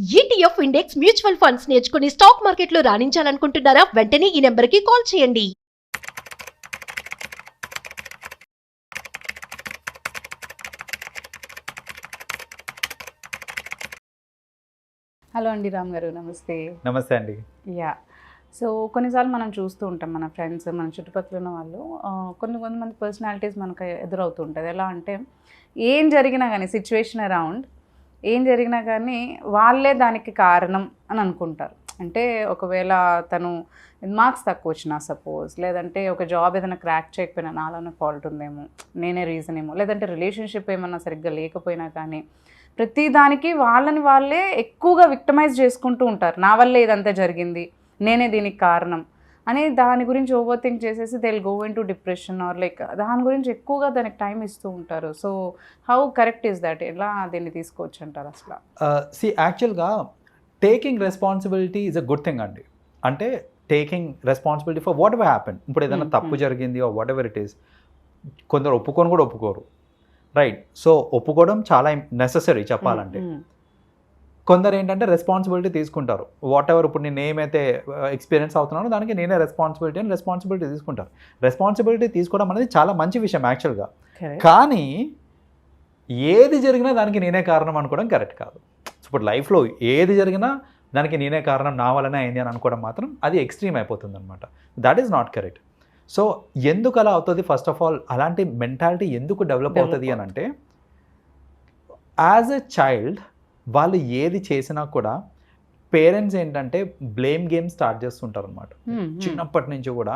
ETF index mutual funds నేర్చుకుని stock మార్కెట్లో రాణించాలనుకుంటున్నారా? వెంటనే ఈ నెంబర్కి కాల్ చేయండి. హలో అండి, రామ్ గారు నమస్తే. నమస్తే అండి. యా, సో కొన్నిసార్లు మనం చూస్తూ ఉంటాం, మన ఫ్రెండ్స్, మన చుట్టుపక్కల ఉన్న వాళ్ళు కొంతమంది పర్సనాలిటీస్ మనకు ఎదురవుతూ ఉంటుంది. ఎలా అంటే ఏం జరిగినా కానీ, సిచ్యువేషన్ అరౌండ్ ఏం జరిగినా కానీ వాళ్ళే దానికి కారణం అని అనుకుంటారు. అంటే ఒకవేళ తను మార్క్స్ తక్కువ వచ్చినా సపోజ్, లేదంటే ఒక జాబ్ ఏదైనా క్రాక్ చేయకపోయినా నాలోనే ఫాల్ట్ ఉందేమో, నేనే రీజన్ ఏమో, లేదంటే రిలేషన్షిప్ ఏమన్నా సరిగ్గా లేకపోయినా కానీ ప్రతి దానికి వాళ్ళని వాళ్ళే ఎక్కువగా విక్టమైజ్ చేసుకుంటూ ఉంటారు. నా వల్లే ఇదంతా జరిగింది, నేనే దీనికి కారణం అని దాని గురించి ఓవర్ థింక్ చేసేసి they will go into depression or like దాని గురించి ఎక్కువగా దానికి టైం ఇస్తూ ఉంటారు. So how correct is that? ఎలా దీన్ని తీసుకోవచ్చు అంటారు అసలు? యాక్చువల్గా taking responsibility is a good thing అండి. అంటే taking responsibility for whatever happen. ఇప్పుడు ఏదైనా తప్పు జరిగింది or whatever it is, కొందరు ఒప్పుకొని కూడా ఒప్పుకోరు, రైట్? సో ఒప్పుకోవడం చాలా నెససరీ చెప్పాలంటే. కొందరు ఏంటంటే రెస్పాన్సిబిలిటీ తీసుకుంటారు. వాట్ ఎవర్ ఇప్పుడు నేను ఏమైతే ఎక్స్పీరియన్స్ అవుతున్నానో దానికి నేనే రెస్పాన్సిబిలిటీ తీసుకుంటారు. రెస్పాన్సిబిలిటీ తీసుకోవడం అనేది చాలా మంచి విషయం యాక్చువల్గా. కానీ ఏది జరిగినా దానికి నేనే కారణం అనుకోవడం కరెక్ట్ కాదు. ఇప్పుడు లైఫ్లో ఏది జరిగినా దానికి నేనే కారణం, నా వల్లనే అయింది అని అనుకోవడం మాత్రం అది ఎక్స్ట్రీమ్ అయిపోతుంది అనమాట. That is not correct. So ఎందుకు అలా అవుతుంది? ఫస్ట్ ఆఫ్ ఆల్ అలాంటి మెంటాలిటీ ఎందుకు డెవలప్ అవుతుంది అని అంటే, యాజ్ ఎ చైల్డ్ వాళ్ళు ఏది చేసినా కూడా పేరెంట్స్ ఏంటంటే బ్లేమ్ గేమ్ స్టార్ట్ చేస్తుంటారు అనమాట. చిన్నప్పటి నుంచి కూడా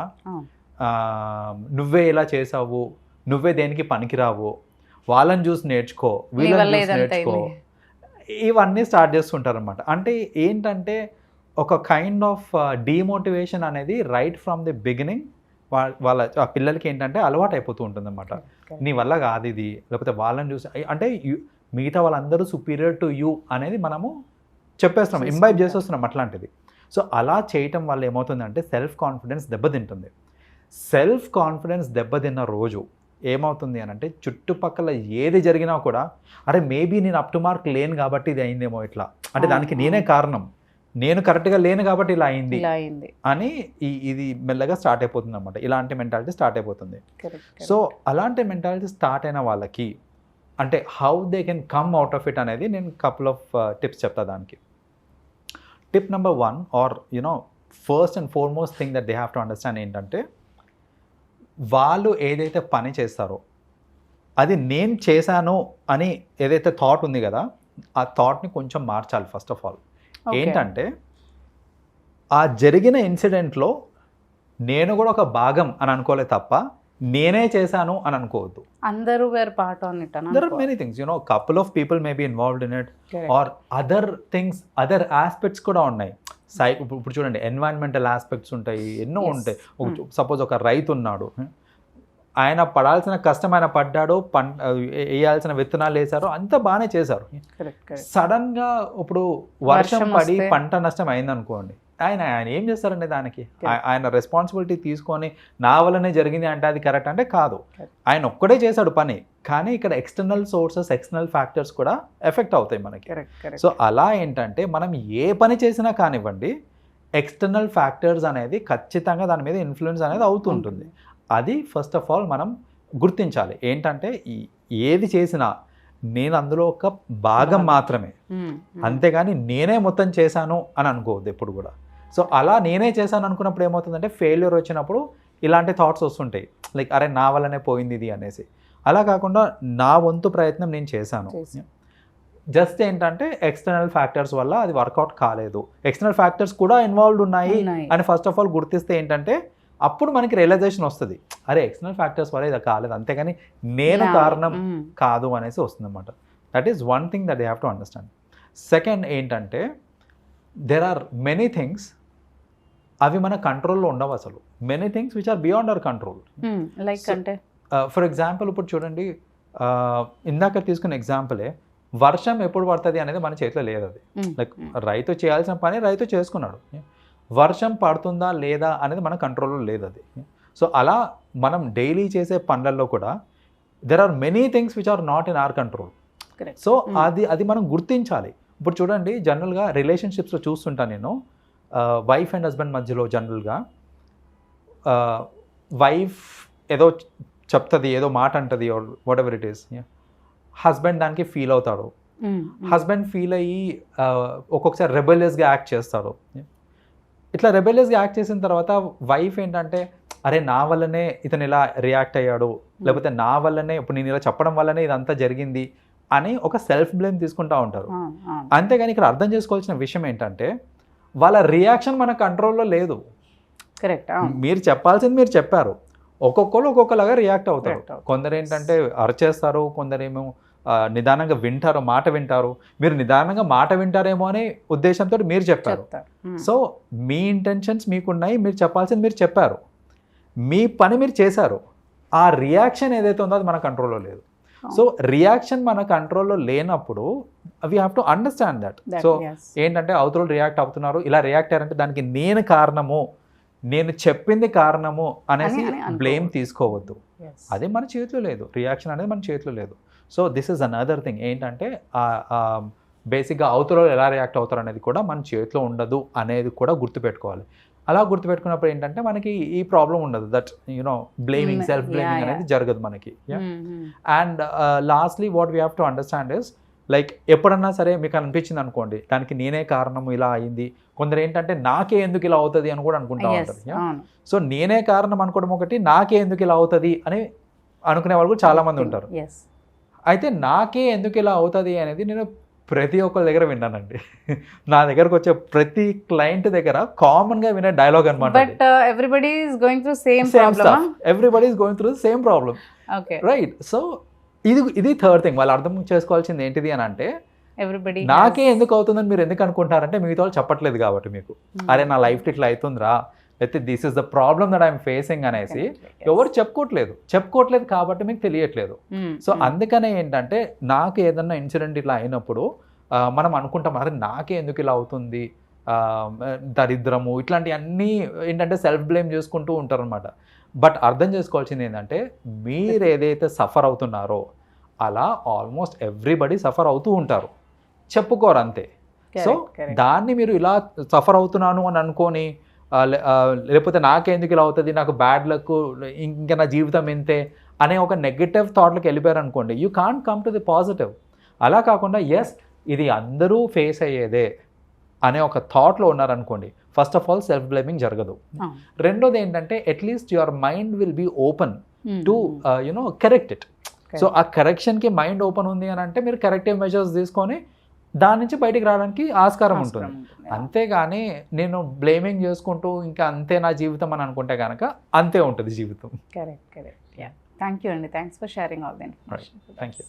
నువ్వే ఇలా చేసావు, నువ్వే దేనికి పనికిరావు, వాళ్ళని చూసి నేర్చుకో, వీళ్ళని చూసి నేర్చుకో, ఇవన్నీ స్టార్ట్ చేస్తుంటారు అనమాట. అంటే ఏంటంటే ఒక కైండ్ ఆఫ్ డీమోటివేషన్ అనేది రైట్ ఫ్రమ్ ది బిగినింగ్ వాళ్ళ ఆ పిల్లలకి ఏంటంటే అలవాటు అయిపోతూ ఉంటుంది అనమాట. నీ వల్ల కాదు ఇది, లేకపోతే వాళ్ళని చూసి అంటే మిగతా వాళ్ళందరూ సుపీరియర్ టు యూ అనేది మనము చెప్పేస్తున్నాం, ఇంబైబ్ చేసేస్తున్నాం అట్లాంటిది. సో అలా చేయటం వల్ల ఏమవుతుందంటే సెల్ఫ్ కాన్ఫిడెన్స్ దెబ్బతింటుంది. సెల్ఫ్ కాన్ఫిడెన్స్ దెబ్బతిన్న రోజు ఏమవుతుంది అని అంటే చుట్టుపక్కల ఏది జరిగినా కూడా అరే మేబీ నేను అప్ టు మార్క్ లేను కాబట్టి ఇది అయిందేమో, ఇట్లా అంటే దానికి నేనే కారణం, నేను కరెక్ట్గా లేను కాబట్టి ఇలా అయింది అని ఇది మెల్లగా స్టార్ట్ అయిపోతుంది అనమాట. ఇలాంటి మెంటాలిటీ స్టార్ట్ అయిపోతుంది. సో అలాంటి మెంటాలిటీ స్టార్ట్ అయిన వాళ్ళకి అంటే how they can come out of it అనేది నేను కపుల్ ఆఫ్ టిప్స్ చెప్తా దానికి. Tip number 1 or first and foremost thing that they have to understand ఏంటంటే, వాళ్ళు ఏదైతే పని చేస్తారో అది నేను చేశాను అని ఏదైతే థాట్ ఉంది కదా, ఆ థాట్ని కొంచెం మార్చాలి. ఫస్ట్ ఆఫ్ ఆల్ ఏంటంటే ఆ జరిగిన ఇన్సిడెంట్లో నేను కూడా ఒక భాగం అని అనుకోలే తప్ప నేనే చేశాను అని అనుకోవద్దు. అందరూ were part on it. There are many things, couple of people may be involved in it or other things, other aspects కూడా ఉన్నాయి. ఇప్పుడు చూడండి, ఎన్వైరన్మెంటల్ ఆస్పెక్ట్స్ ఉంటాయి, ఎన్నో ఉంటాయి. సపోజ్ ఒక రైతు ఉన్నాడు, ఆయన పడాల్సిన కష్టం ఆయన పడ్డాడు, వేయాల్సిన విత్తనాలు వేశారు, అంతా బాగానే చేశారు. సడన్గా ఇప్పుడు వర్షం పడి పంట నష్టం అయిందనుకోండి, ఆయన ఏం చేస్తారండి? దానికి ఆయన రెస్పాన్సిబిలిటీ తీసుకొని నా వల్లనే జరిగింది అంటే అది కరెక్ట్ అంటే కాదు. ఆయన ఒక్కడే చేశాడు పని, కానీ ఇక్కడ ఎక్స్టర్నల్ సోర్సెస్, ఎక్స్టర్నల్ ఫ్యాక్టర్స్ కూడా ఎఫెక్ట్ అవుతాయి మనకి. సో అలా ఏంటంటే మనం ఏ పని చేసినా కానివ్వండి, ఎక్స్టర్నల్ ఫ్యాక్టర్స్ అనేది ఖచ్చితంగా దాని మీద ఇన్ఫ్లుయెన్స్ అనేది అవుతుంటుంది. అది ఫస్ట్ ఆఫ్ ఆల్ మనం గుర్తించాలి. ఏంటంటే ఏది చేసినా నేను అందులో ఒక భాగం మాత్రమే, అంతేగాని నేనే మొత్తం చేశాను అని అనుకోవద్దు ఎప్పుడు కూడా. సో అలా నేనే చేశాను అనుకున్నప్పుడు ఏమవుతుందంటే ఫెయిల్యూర్ వచ్చినప్పుడు ఇలాంటి థాట్స్ వస్తుంటాయి, లైక్ అరే నా వల్లనే పోయింది ఇది అనేసి. అలా కాకుండా నా వంతు ప్రయత్నం నేను చేశాను, జస్ట్ ఏంటంటే ఎక్స్టర్నల్ ఫ్యాక్టర్స్ వల్ల అది వర్కౌట్ కాలేదు, ఎక్స్టర్నల్ ఫ్యాక్టర్స్ కూడా ఇన్వాల్వ్డ్ ఉన్నాయి అని ఫస్ట్ ఆఫ్ ఆల్ గుర్తిస్తే ఏంటంటే అప్పుడు మనకి రియలైజేషన్ వస్తుంది, అరే ఎక్స్టర్నల్ ఫ్యాక్టర్స్ వల్ల ఇది కాలేదు, అంతేగాని నేను కారణం కాదు అనేసి వస్తుంది అనమాట. That is one thing that they have to understand. Second ఏంటంటే దెర్ ఆర్ మెనీ థింగ్స్, అవి మన కంట్రోల్లో ఉండవు అసలు. Many things which are beyond our control. Like అంటే ఫర్ ఎగ్జాంపుల్ ఇప్పుడు చూడండి, ఇందాక తీసుకున్న ఎగ్జాంపులే, వర్షం ఎప్పుడు పడుతుంది అనేది మన చేతిలో లేదు. అది లైక్ రైతు చేయాల్సిన పని రైతు చేసుకున్నాడు, వర్షం పడుతుందా లేదా అనేది మన కంట్రోల్లో లేదు అది. సో అలా మనం డైలీ చేసే పనులలో కూడా there are many things which are not in our control. So అది మనం గుర్తించాలి. ఇప్పుడు చూడండి జనరల్గా రిలేషన్షిప్స్లో చూస్తుంటాను నేను, వైఫ్ అండ్ హస్బెండ్ మధ్యలో జనరల్గా వైఫ్ ఏదో చెప్తుంది, ఏదో మాట అంటుంది, what ever it is, husband దానికి ఫీల్ అవుతాడు. హస్బెండ్ ఫీల్ అయ్యి ఒక్కొక్కసారి రెబెలియస్గా యాక్ట్ చేస్తాడు. ఇట్లా రెబెలియస్గా యాక్ట్ చేసిన తర్వాత వైఫ్ ఏంటంటే, అరే నా వల్లనే ఇతను ఇలా రియాక్ట్ అయ్యాడు, లేకపోతే నా వల్లనే ఇప్పుడు నేను ఇలా చెప్పడం వల్లనే ఇదంతా జరిగింది అని ఒక సెల్ఫ్ బ్లేమ్ తీసుకుంటూ ఉంటారు. అంతేగాని ఇక్కడ అర్థం చేసుకోవాల్సిన విషయం ఏంటంటే, వాళ్ళ రియాక్షన్ మన కంట్రోల్లో లేదు. కరెక్ట్. మీరు చెప్పాల్సింది మీరు చెప్పారు, ఒక్కొక్కరు ఒక్కొక్కలాగా రియాక్ట్ అవుతారు. కొందరు ఏంటంటే అరచేస్తారు, కొందరేమో నిదానంగా వింటారు, మాట వింటారు. మీరు నిదానంగా మాట వింటారేమో అనే ఉద్దేశంతో మీరు చెప్పారు. సో మీ ఇంటెన్షన్స్ మీకున్నాయి, మీరు చెప్పాల్సింది మీరు చెప్పారు, మీ పని మీరు చేశారు. ఆ రియాక్షన్ ఏదైతే ఉందో అది మన కంట్రోల్లో లేదు. సో రియాక్షన్ మన కంట్రోల్లో లేనప్పుడు we have to understand that. So ఏంటంటే అవతల రియాక్ట్ అవుతున్నారు, ఇలా రియాక్ట్ అయ్యారంటే దానికి నేను కారణము, నేను చెప్పింది కారణము అనేసి బ్లేమ్ తీసుకోవద్దు. అది మన చేతిలో లేదు, రియాక్షన్ అనేది మన చేతిలో లేదు. So this is another thing ఏంటంటే బేసిక్గా అవతల ఎలా రియాక్ట్ అవుతారు అనేది కూడా మన చేతిలో ఉండదు అనేది కూడా గుర్తుపెట్టుకోవాలి. అలా గుర్తుపెట్టుకున్నప్పుడు ఏంటంటే మనకి ఈ ప్రాబ్లం ఉండదు, that you know blaming, self blaming అనేది జరగదు మనకి. And lastly what we have to understand is, like ఎప్పుడన్నా సరే మీకు అనిపించింది అనుకోండి దానికి నేనే కారణం ఇలా అయింది, కొందరు ఏంటంటే నాకే ఎందుకు ఇలా అవుతుంది అని కూడా అనుకుంటా ఉంటారు. సో నేనే కారణం అనుకోవడం ఒకటి, నాకే ఎందుకు ఇలా అవుతుంది అని అనుకునే వాళ్ళు కూడా చాలా మంది ఉంటారు. అయితే నాకే ఎందుకు ఇలా అవుతుంది అనేది నేను ప్రతి ఒక్కరి దగ్గర విన్నానండి. నా దగ్గరకు వచ్చే ప్రతి క్లయింట్ దగ్గర కామన్ గా వినే డైలాగ్ అనమాట. But everybody is going through same problem. Everybody is going through same problem. Okay, right. So ఇది థర్డ్ థింగ్ వాళ్ళు అర్థం చేసుకోవాల్సింది ఏంటిది అని అంటే, ఎవ్రీబడీ నాకే ఎందుకు అవుతుందని మీరు ఎందుకు అనుకుంటారంటే మిగతా వాళ్ళు చెప్పట్లేదు కాబట్టి మీకు, అరే నా లైఫ్ ఇట్లా అవుతుందిరా, అయితే this is the problem that I'm facing అనేసి ఎవరు చెప్పుకోవట్లేదు కాబట్టి మీకు తెలియట్లేదు. సో అందుకనే ఏంటంటే నాకు ఏదన్నా ఇన్సిడెంట్ ఇట్లా అయినప్పుడు మనం అనుకుంటాం, అరే నాకే ఎందుకు ఇలా అవుతుంది, దరిద్రము, ఇట్లాంటివన్నీ ఏంటంటే సెల్ఫ్ బ్లేమ్ చేసుకుంటూ ఉంటారు అనమాట. బట్ అర్థం చేసుకోవాల్సింది ఏంటంటే, మీరు ఏదైతే సఫర్ అవుతున్నారో అలా ఆల్మోస్ట్ ఎవ్రీబడి సఫర్ అవుతూ ఉంటారు, చెప్పుకోరు అంతే. సో దాన్ని మీరు ఇలా సఫర్ అవుతున్నాను అని అనుకొని, లేకపోతే నాకెందుకు ఇలా అవుతుంది, నాకు బ్యాడ్ లక్, ఇంకా నా జీవితం ఇంతే అనే ఒక నెగటివ్ థాట్లోకి వెళ్ళిపోయారు అనుకోండి, you can't come to the positive. అలా కాకుండా ఎస్ ఇది అందరూ ఫేస్ అయ్యేదే అనే ఒక థాట్లో ఉన్నారనుకోండి, first of all self blaming జరగదు. రెండోది ఏంటంటే at least your mind will be open to you know correct it. So ఆ కరెక్షన్కి మైండ్ ఓపెన్ ఉంది అని అంటే మీరు కరెక్టివ్ మెజర్స్ తీసుకొని దాని నుంచి బయటికి రావడానికి ఆస్కారం ఉంటుంది. అంతేగాని నేను బ్లేమింగ్ చేసుకుంటూ ఇంకా అంతే నా జీవితం అని అనుకుంటే కనుక అంతే ఉంటుంది జీవితం. కరెక్ట్. థ్యాంక్ యూ అండి, thanks for sharing all the information. Thank you.